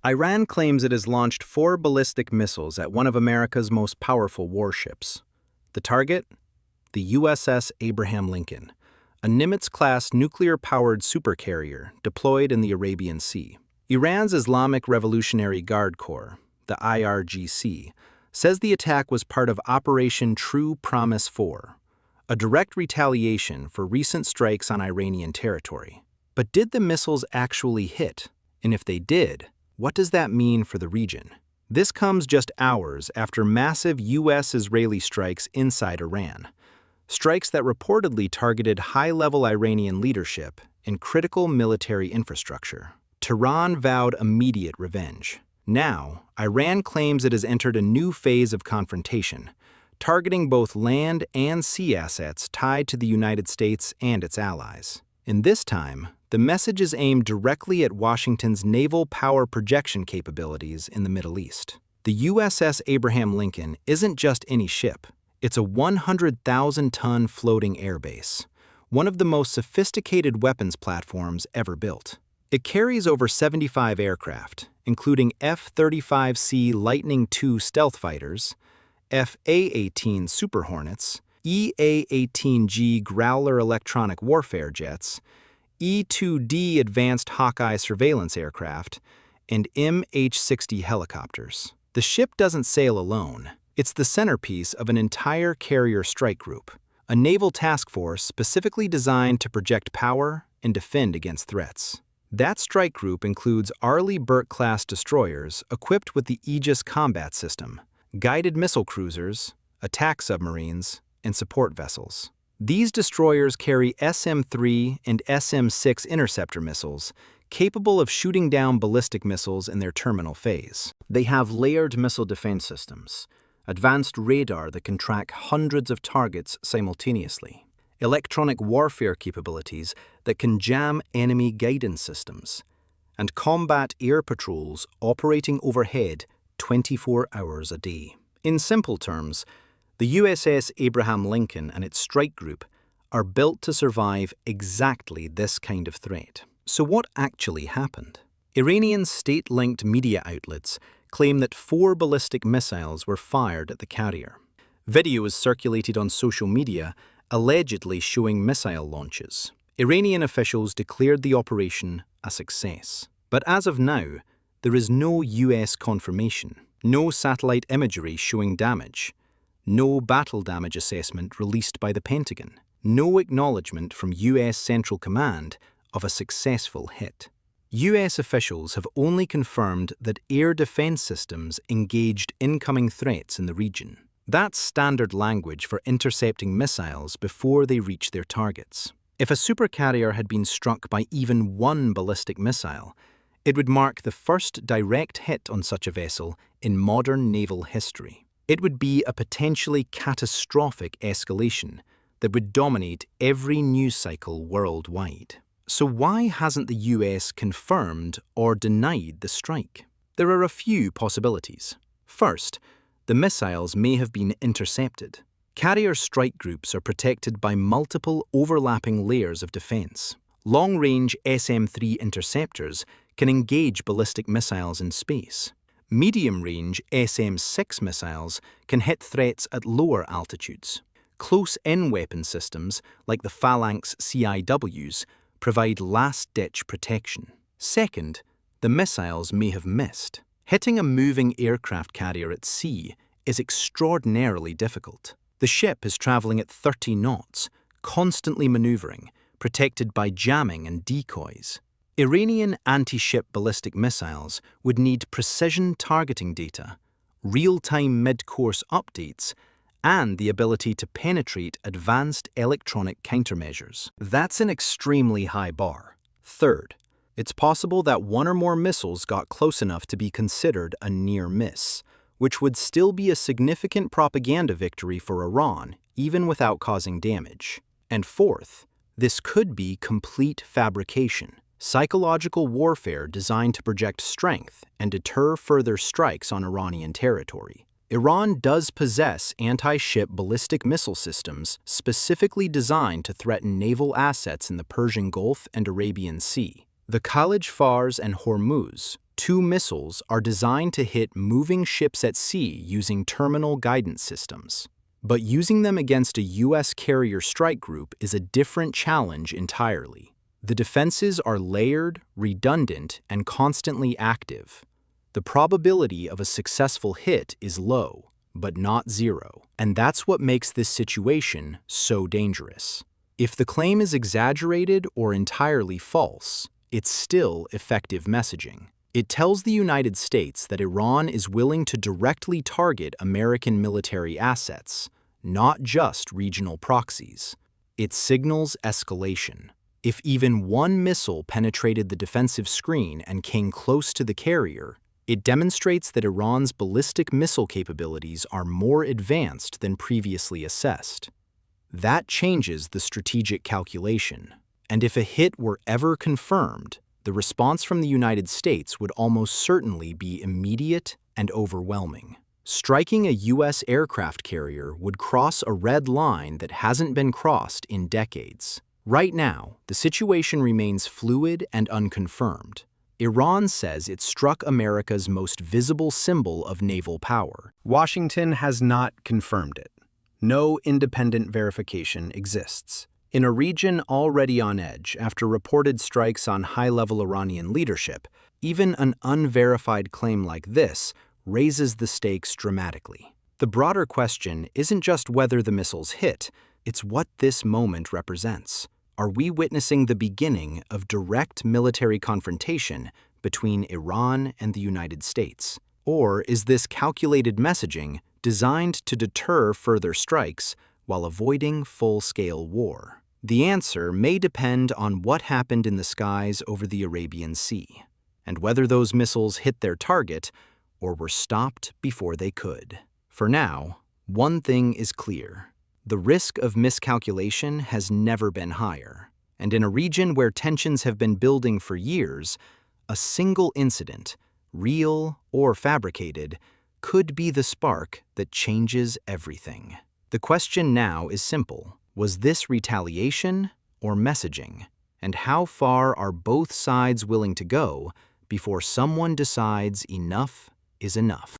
Iran claims it has launched 4 ballistic missiles at one of America's most powerful warships. The target? The USS Abraham Lincoln, a Nimitz-class nuclear-powered supercarrier deployed in the Arabian Sea. Iran's Islamic Revolutionary Guard Corps, the IRGC, says the attack was part of Operation True Promise 4, a direct retaliation for recent strikes on Iranian territory. But did the missiles actually hit? And if they did, what does that mean for the region? This comes just hours after massive U.S.-Israeli strikes inside Iran, strikes that reportedly targeted high-level Iranian leadership and critical military infrastructure. Tehran vowed immediate revenge. Now, Iran claims it has entered a new phase of confrontation, targeting both land and sea assets tied to the United States and its allies. In this time, the message is aimed directly at Washington's naval power projection capabilities in the Middle East. The USS Abraham Lincoln isn't just any ship. It's a 100,000-ton floating airbase, one of the most sophisticated weapons platforms ever built. It carries over 75 aircraft, including F-35C Lightning II stealth fighters, F/A-18 Super Hornets, EA-18G Growler electronic warfare jets, E-2D Advanced Hawkeye surveillance aircraft, and MH-60 helicopters. The ship doesn't sail alone. It's the centerpiece of an entire carrier strike group, a naval task force specifically designed to project power and defend against threats. That strike group includes Arleigh Burke-class destroyers equipped with the Aegis combat system, guided missile cruisers, attack submarines, and support vessels. These destroyers carry SM-3 and SM-6 interceptor missiles, capable of shooting down ballistic missiles in their terminal phase. They have layered missile defense systems, advanced radar that can track hundreds of targets simultaneously, electronic warfare capabilities that can jam enemy guidance systems, and combat air patrols operating overhead 24 hours a day. In simple terms, the USS Abraham Lincoln and its strike group are built to survive exactly this kind of threat. So what actually happened? Iranian state-linked media outlets claim that 4 ballistic missiles were fired at the carrier. Video is circulated on social media allegedly showing missile launches. Iranian officials declared the operation a success. But as of now, there is no US confirmation, no satellite imagery showing damage, no battle damage assessment released by the Pentagon, no acknowledgement from US Central Command of a successful hit. US officials have only confirmed that air defense systems engaged incoming threats in the region. That's standard language for intercepting missiles before they reach their targets. If a supercarrier had been struck by even one ballistic missile, it would mark the first direct hit on such a vessel in modern naval history. It would be a potentially catastrophic escalation that would dominate every news cycle worldwide. So why hasn't the US confirmed or denied the strike? There are a few possibilities. First, the missiles may have been intercepted. Carrier strike groups are protected by multiple overlapping layers of defense. Long-range SM-3 interceptors can engage ballistic missiles in space. Medium-range SM-6 missiles can hit threats at lower altitudes. Close-in weapon systems, like the Phalanx CIWs, provide last-ditch protection. Second, the missiles may have missed. Hitting a moving aircraft carrier at sea is extraordinarily difficult. The ship is traveling at 30 knots, constantly maneuvering, protected by jamming and decoys. Iranian anti-ship ballistic missiles would need precision targeting data, real-time mid-course updates, and the ability to penetrate advanced electronic countermeasures. That's an extremely high bar. Third, it's possible that one or more missiles got close enough to be considered a near miss, which would still be a significant propaganda victory for Iran, even without causing damage. And fourth, this could be complete fabrication, psychological warfare designed to project strength and deter further strikes on Iranian territory. Iran does possess anti-ship ballistic missile systems specifically designed to threaten naval assets in the Persian Gulf and Arabian Sea. The Khalij Fars and Hormuz, Two missiles are designed to hit moving ships at sea using terminal guidance systems. But using them against a U.S. carrier strike group is a different challenge entirely. The defenses are layered, redundant, and constantly active. The probability of a successful hit is low, but not zero, and that's what makes this situation so dangerous. If the claim is exaggerated or entirely false, it's still effective messaging. It tells the United States that Iran is willing to directly target American military assets, not just regional proxies. It signals escalation. If even one missile penetrated the defensive screen and came close to the carrier, it demonstrates that Iran's ballistic missile capabilities are more advanced than previously assessed. That changes the strategic calculation. And if a hit were ever confirmed, the response from the United States would almost certainly be immediate and overwhelming. Striking a U.S. aircraft carrier would cross a red line that hasn't been crossed in decades. Right now, the situation remains fluid and unconfirmed. Iran says it struck America's most visible symbol of naval power. Washington has not confirmed it. No independent verification exists. In a region already on edge after reported strikes on high-level Iranian leadership, even an unverified claim like this raises the stakes dramatically. The broader question isn't just whether the missiles hit, it's what this moment represents. Are we witnessing the beginning of direct military confrontation between Iran and the United States? Or is this calculated messaging designed to deter further strikes while avoiding full-scale war? The answer may depend on what happened in the skies over the Arabian Sea, and whether those missiles hit their target or were stopped before they could. For now, one thing is clear. The risk of miscalculation has never been higher, and in a region where tensions have been building for years, a single incident, real or fabricated, could be the spark that changes everything. The question now is simple. Was this retaliation or messaging? And how far are both sides willing to go before someone decides enough is enough?